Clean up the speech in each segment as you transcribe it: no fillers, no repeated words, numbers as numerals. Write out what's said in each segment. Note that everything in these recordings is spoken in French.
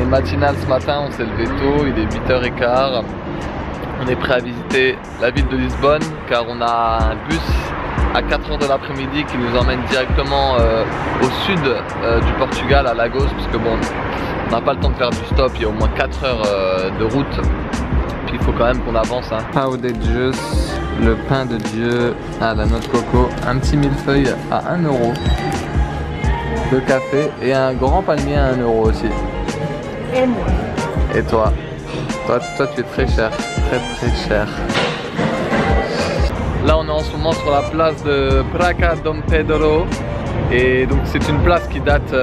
est matinal ce matin, on s'est levé tôt, il est 8h15. On est prêt à visiter la ville de Lisbonne car on a un bus à 4h de l'après-midi qui nous emmène directement au sud du Portugal, à Lagos, parce que bon, on n'a pas le temps de faire du stop, il y a au moins 4 heures de route. Puis il faut quand même qu'on avance. Hein. Pão de Deus, le pain de Dieu à la noix de coco, un petit millefeuille à 1 euro, de café et un grand palmier à 1 euro aussi. Et moi. Et toi? Toi tu es très cher, très cher. Là on est en ce moment sur la place de Praça Dom Pedro. Et donc c'est une place qui date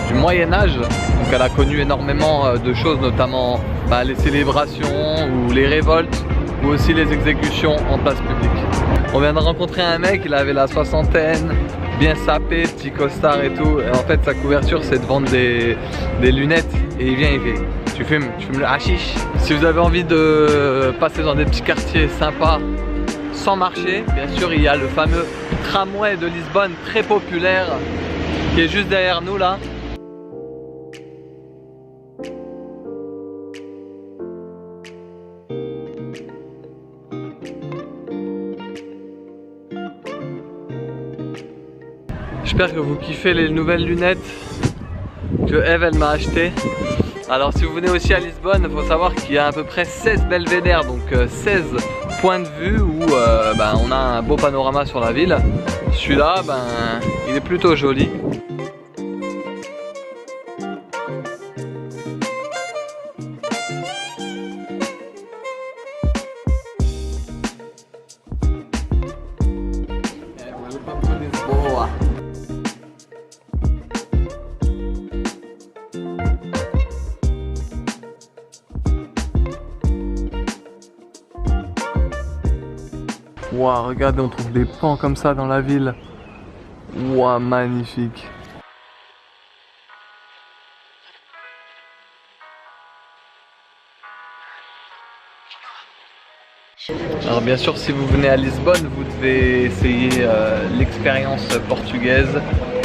du Moyen-Âge. Donc elle a connu énormément de choses, notamment les célébrations ou les révoltes ou aussi les exécutions en place publique. On vient de rencontrer un mec, il avait la soixantaine, bien sapé, petit costard et tout. Et en fait sa couverture c'est de vendre des lunettes. Et il vient, il fait: tu fumes le hashish. Si vous avez envie de passer dans des petits quartiers sympas sans marcher, bien sûr il y a le fameux tramway de Lisbonne, très populaire, qui est juste derrière nous là. J'espère que vous kiffez les nouvelles lunettes que Eve elle m'a achetées. Alors si vous venez aussi à Lisbonne, il faut savoir qu'il y a à peu près 16 belvédères, donc 16 points de vue où on a un beau panorama sur la ville. Celui-là, il est plutôt joli. Welcome to Lisboa. Wow, regardez, on trouve des pans comme ça dans la ville. Wow, magnifique. Alors bien sûr, si vous venez à Lisbonne, vous devez essayer l'expérience portugaise,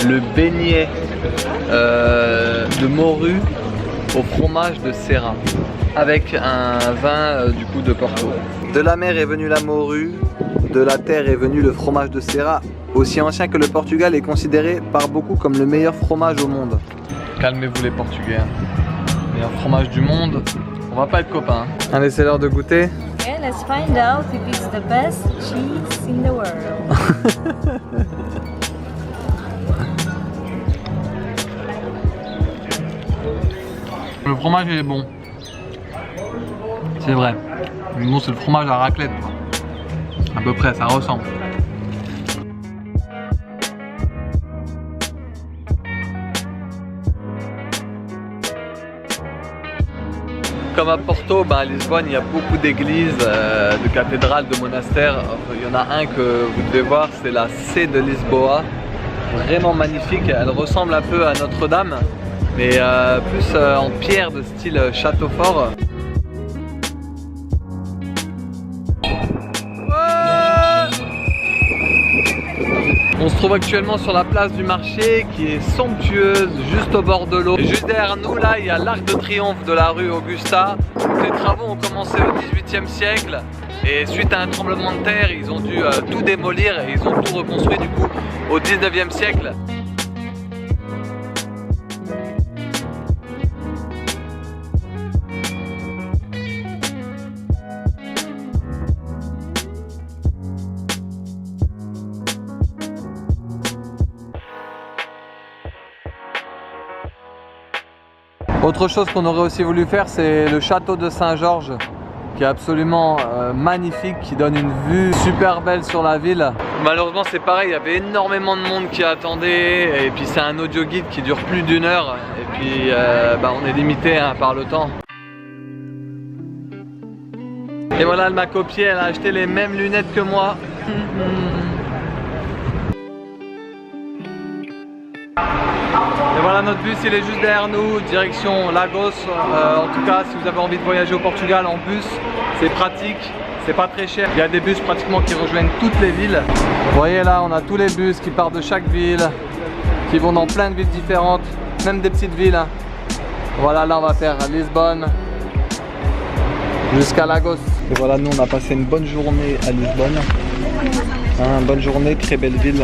le beignet de morue au fromage de Serra, avec un vin du coup de Porto. De la mer est venue la morue, de la terre est venu le fromage de Serra, aussi ancien que le Portugal est considéré par beaucoup comme le meilleur fromage au monde. Calmez-vous les Portugais, meilleur fromage du monde, on va pas être copains. Allez, c'est l'heure de goûter. Okay, let's find out if it's the best cheese in the world. Le fromage il est bon. C'est vrai. Mais bon, c'est le fromage à raclette. À peu près, ça ressemble. Comme à Porto, à Lisbonne, il y a beaucoup d'églises, de cathédrales, de monastères. Il y en a un que vous devez voir, c'est la C de Lisboa. Vraiment magnifique. Elle ressemble un peu à Notre-Dame, mais plus en pierre de style château fort. On se trouve actuellement sur la place du marché qui est somptueuse, juste au bord de l'eau. Et juste derrière nous, là, il y a l'Arc de Triomphe de la rue Augusta. Les travaux ont commencé au XVIIIe siècle et suite à un tremblement de terre, ils ont dû tout démolir et ils ont tout reconstruit du coup au XIXe siècle. Autre chose qu'on aurait aussi voulu faire, c'est le château de Saint-Georges, qui est absolument magnifique, qui donne une vue super belle sur la ville. Malheureusement c'est pareil, il y avait énormément de monde qui attendait, et puis c'est un audio guide qui dure plus d'1 heure, et puis on est limité par le temps. Et voilà, elle m'a copié, elle a acheté les mêmes lunettes que moi. Et voilà, notre bus il est juste derrière nous, direction Lagos. En tout cas, si vous avez envie de voyager au Portugal en bus, c'est pratique, c'est pas très cher. Il y a des bus pratiquement qui rejoignent toutes les villes. Vous voyez là, on a tous les bus qui partent de chaque ville, qui vont dans plein de villes différentes, même des petites villes. Hein. Voilà, là on va faire Lisbonne jusqu'à Lagos. Et voilà, nous on a passé une bonne journée à Lisbonne. Hein, bonne journée, très belle ville.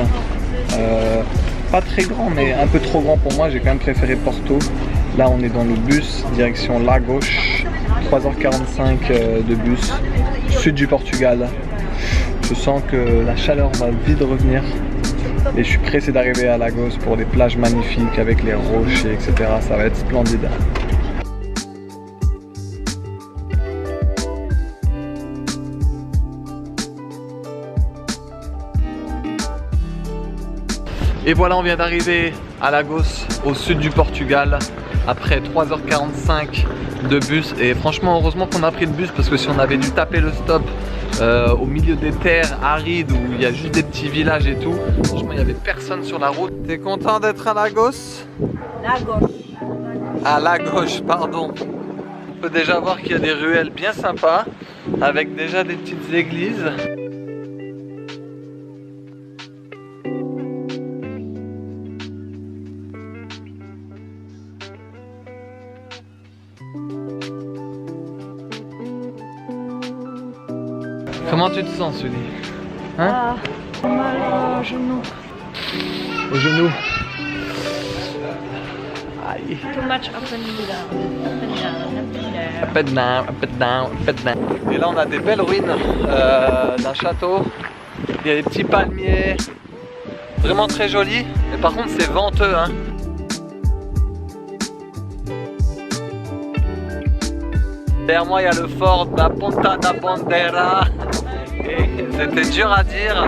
Pas très grand, mais un peu trop grand pour moi. J'ai quand même préféré Porto. Là on est dans le bus direction Lagos. 3h45 de bus, sud du Portugal. Je sens que la chaleur va vite revenir. Et je suis pressé d'arriver à Lagos pour des plages magnifiques avec les rochers, etc. Ça va être splendide. Et voilà, on vient d'arriver à Lagos, au sud du Portugal, après 3h45 de bus. Et franchement, heureusement qu'on a pris le bus, parce que si on avait dû taper le stop au milieu des terres arides où il y a juste des petits villages et tout, franchement, il n'y avait personne sur la route. T'es content d'être à Lagos? Lagos. À Lagos, pardon. On peut déjà voir qu'il y a des ruelles bien sympas, avec déjà des petites églises. Comment tu te sens, Sully? Hein? Ah, mal au genou. Au genou. Aïe. Too much up and down. Up and down, up and down. Up and down, up and down, up and down. Et là, on a des belles ruines d'un château. Il y a des petits palmiers. Vraiment très joli. Mais par contre, c'est venteux, hein. Derrière moi, il y a le fort da Ponta da Bandeira. Et c'était dur à dire.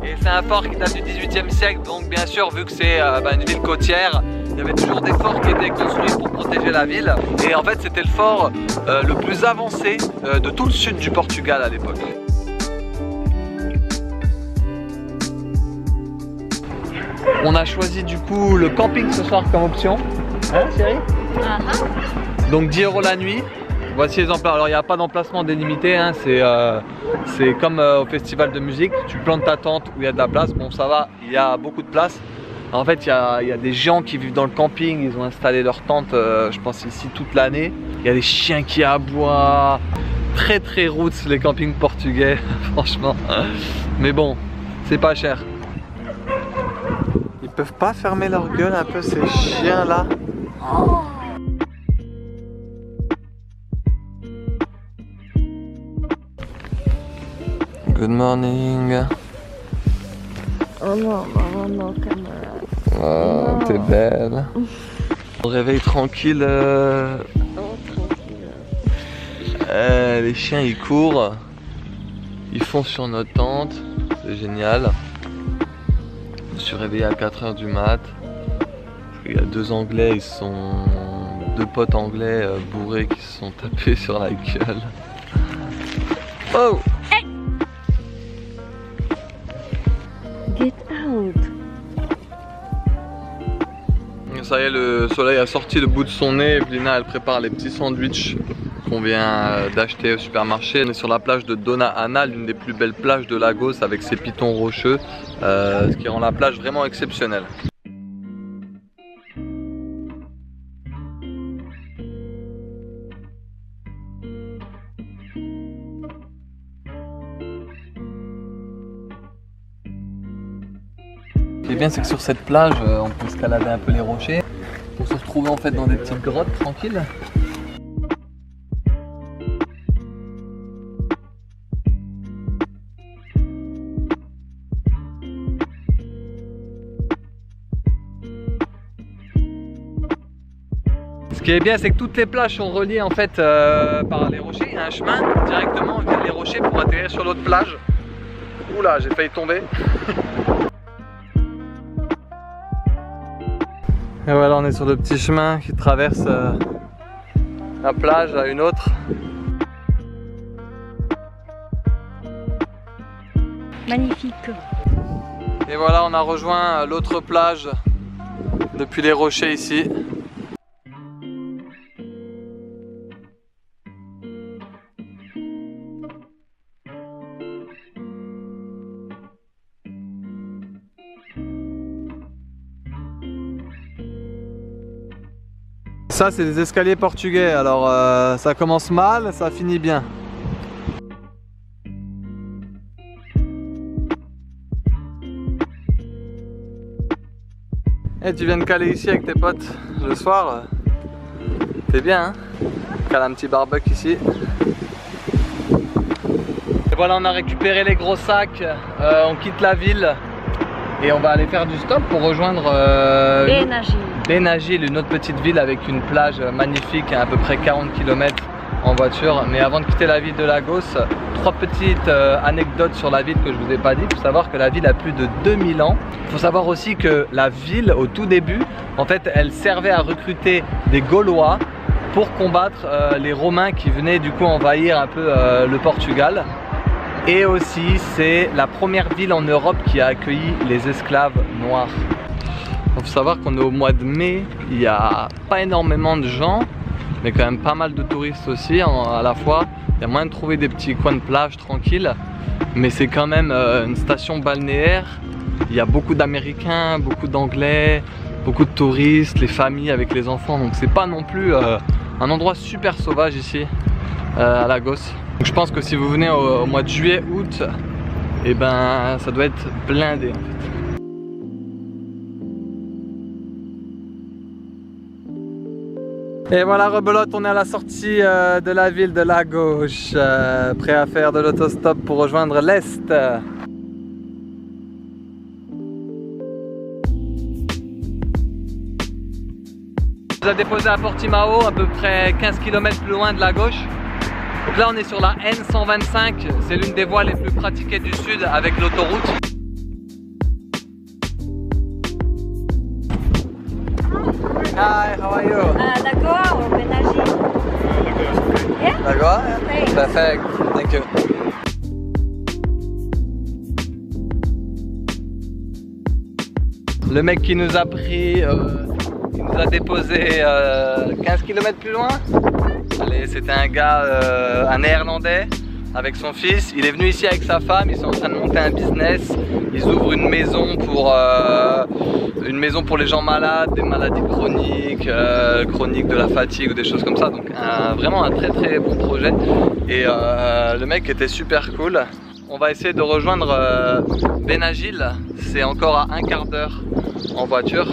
Et c'est un fort qui date du 18e siècle. Donc, bien sûr, vu que c'est une ville côtière, il y avait toujours des forts qui étaient construits pour protéger la ville. Et en fait, c'était le fort le plus avancé de tout le sud du Portugal à l'époque. On a choisi du coup le camping ce soir comme option. Hein, chérie? Donc 10 € la nuit. Voici les emplacements. Alors il n'y a pas d'emplacement délimité, hein. C'est comme au festival de musique. Tu plantes ta tente où il y a de la place. Bon, ça va, il y a beaucoup de place. En fait, il y a des gens qui vivent dans le camping. Ils ont installé leur tente, je pense ici toute l'année. Il y a des chiens qui aboient. Très très roots les campings portugais, franchement. Mais bon, c'est pas cher. Ils peuvent pas fermer leur gueule un peu ces chiens là? Good morning. Oh non, maman, non, caméra. Oh, t'es belle. On réveille tranquille. Oh, tranquille. Les chiens ils courent. Ils foncent sur notre tente. C'est génial. Je me suis réveillé à 4 h du mat. Il y a deux anglais, deux potes anglais bourrés qui se sont tapés sur la gueule. Oh! Get out. Ça y est, le soleil a sorti le bout de son nez. Evelina, elle prépare les petits sandwichs qu'on vient d'acheter au supermarché. On est sur la plage de Dona Ana, l'une des plus belles plages de Lagos avec ses pitons rocheux, ce qui rend la plage vraiment exceptionnelle. Ce qui est bien, c'est que sur cette plage, on peut escalader un peu les rochers pour se retrouver en fait dans des petites grottes tranquilles. Ce qui est bien, c'est que toutes les plages sont reliées en fait par les rochers. Il y a un chemin directement via les rochers pour atterrir sur l'autre plage. Oula, j'ai failli tomber. Et voilà, on est sur le petit chemin qui traverse la plage à une autre. Magnifique. Et voilà, on a rejoint l'autre plage depuis les rochers ici. Ça c'est des escaliers portugais, alors ça commence mal, ça finit bien. Et tu viens de caler ici avec tes potes le soir, t'es bien hein? Cale un petit barbecue ici. Et voilà, on a récupéré les gros sacs, on quitte la ville et on va aller faire du stop pour rejoindre Benagil, une autre petite ville avec une plage magnifique à peu près 40 km en voiture. Mais avant de quitter la ville de Lagos, 3 petites anecdotes sur la ville que je vous ai pas dit. Il faut savoir que la ville a plus de 2000 ans. Il faut savoir aussi que la ville au tout début, en fait elle servait à recruter des Gaulois pour combattre les Romains qui venaient du coup envahir un peu le Portugal. Et aussi c'est la première ville en Europe qui a accueilli les esclaves noirs. Il faut savoir qu'on est au mois de mai, il n'y a pas énormément de gens, mais quand même pas mal de touristes aussi à la fois. Il y a moyen de trouver des petits coins de plage tranquilles, mais c'est quand même une station balnéaire. Il y a beaucoup d'Américains, beaucoup d'Anglais, beaucoup de touristes, les familles avec les enfants, donc c'est pas non plus un endroit super sauvage ici à Lagos. Donc je pense que si vous venez au mois de juillet, août, et ben ça doit être blindé en fait. Et voilà rebelote, on est à la sortie de la ville de Lagos, prêt à faire de l'autostop pour rejoindre l'Est. On nous a déposé à Portimao, à peu près 15 km plus loin de Lagos. Donc là on est sur la N125, c'est l'une des voies les plus pratiquées du sud avec l'autoroute. Hi, how are you? Lagoa or Benagil? Yeah? Lagoa? Thanks. Perfect, thank you. Le mec qui nous a pris, il nous a déposé 15 km plus loin. Allez, c'était un gars, un néerlandais avec son fils. Il est venu ici avec sa femme, ils sont en train de monter un business. Ils ouvrent une maison pour les gens malades, des maladies chroniques, chroniques de la fatigue ou des choses comme ça. Donc vraiment un très très bon projet. Et le mec était super cool. On va essayer de rejoindre Benagil. C'est encore à un quart d'heure en voiture.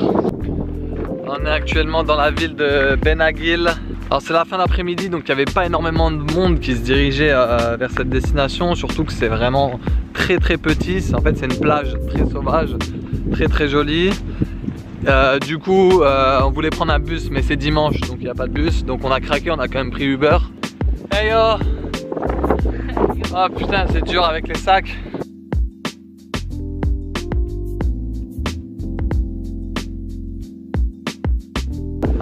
On est actuellement dans la ville de Benagil. Alors c'est la fin d'après-midi, donc il n'y avait pas énormément de monde qui se dirigeait vers cette destination, surtout que c'est vraiment très très petit. En fait c'est une plage très sauvage, très très jolie. Du coup on voulait prendre un bus, mais c'est dimanche donc il n'y a pas de bus, donc on a craqué, on a quand même pris Uber. Hey yo! Oh putain, c'est dur avec les sacs.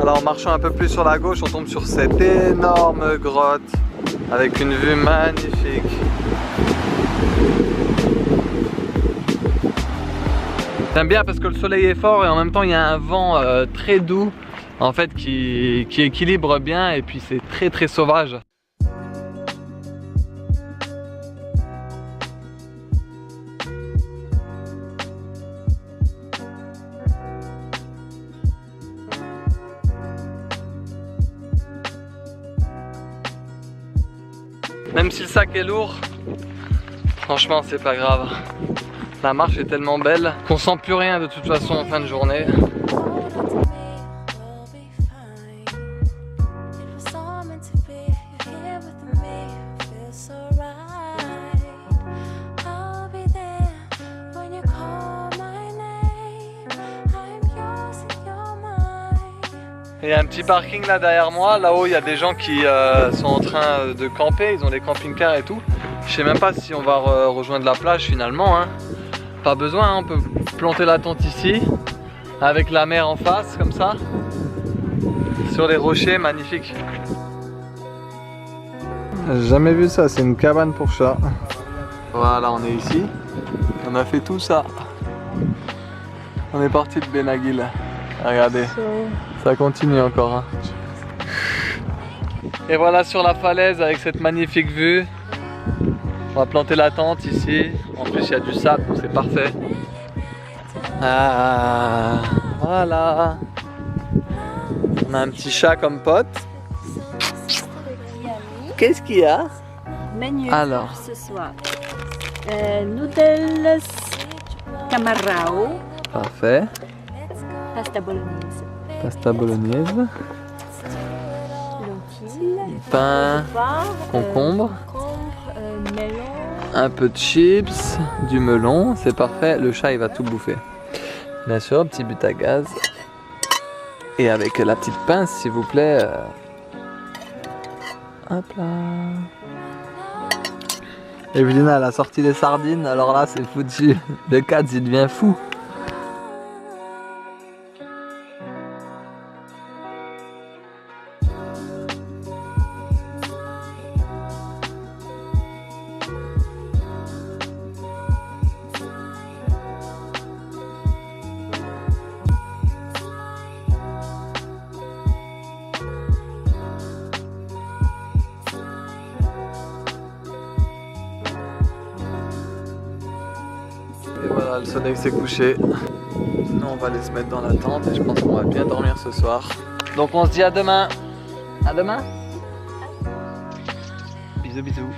Alors en marchant un peu plus sur la gauche, on tombe sur cette énorme grotte avec une vue magnifique. J'aime bien parce que le soleil est fort et en même temps il y a un vent très doux en fait qui équilibre bien, et puis c'est très très sauvage. Même si le sac est lourd, franchement c'est pas grave. La marche est tellement belle qu'on sent plus rien de toute façon en fin de journée. Il y a un petit parking là derrière moi, là-haut il y a des gens qui sont en train de camper, ils ont des camping-cars et tout. Je sais même pas si on va rejoindre la plage finalement, hein. Pas besoin, hein. On peut planter la tente ici, avec la mer en face comme ça, sur les rochers, magnifique. J'ai jamais vu ça, c'est une cabane pour chat. Voilà, on est ici, on a fait tout ça. On est parti de Benagil, regardez. Ça continue encore, hein. Et voilà sur la falaise avec cette magnifique vue. On va planter la tente ici. En plus il y a du sable, donc c'est parfait. Ah, voilà. On a un petit chat comme pote. Qu'est-ce qu'il y a? Menu Alors. pour ce soir. Noodles camarao, Parfait. pasta bolognaise, Pasta bolognaise. lentilles, Pain. pain, Concombre. melon. Un peu de chips. Du melon. C'est parfait. Le chat il va tout bouffer. Bien sûr, petit but à gaz. Et avec la petite pince s'il vous plaît. Hop là. Evelina elle a sorti les sardines, alors là c'est foutu. Le Cats il devient fou. Et voilà, le soleil s'est couché. Nous on va aller se mettre dans la tente et je pense qu'on va bien dormir ce soir. Donc on se dit à demain. À demain. Bisous bisous.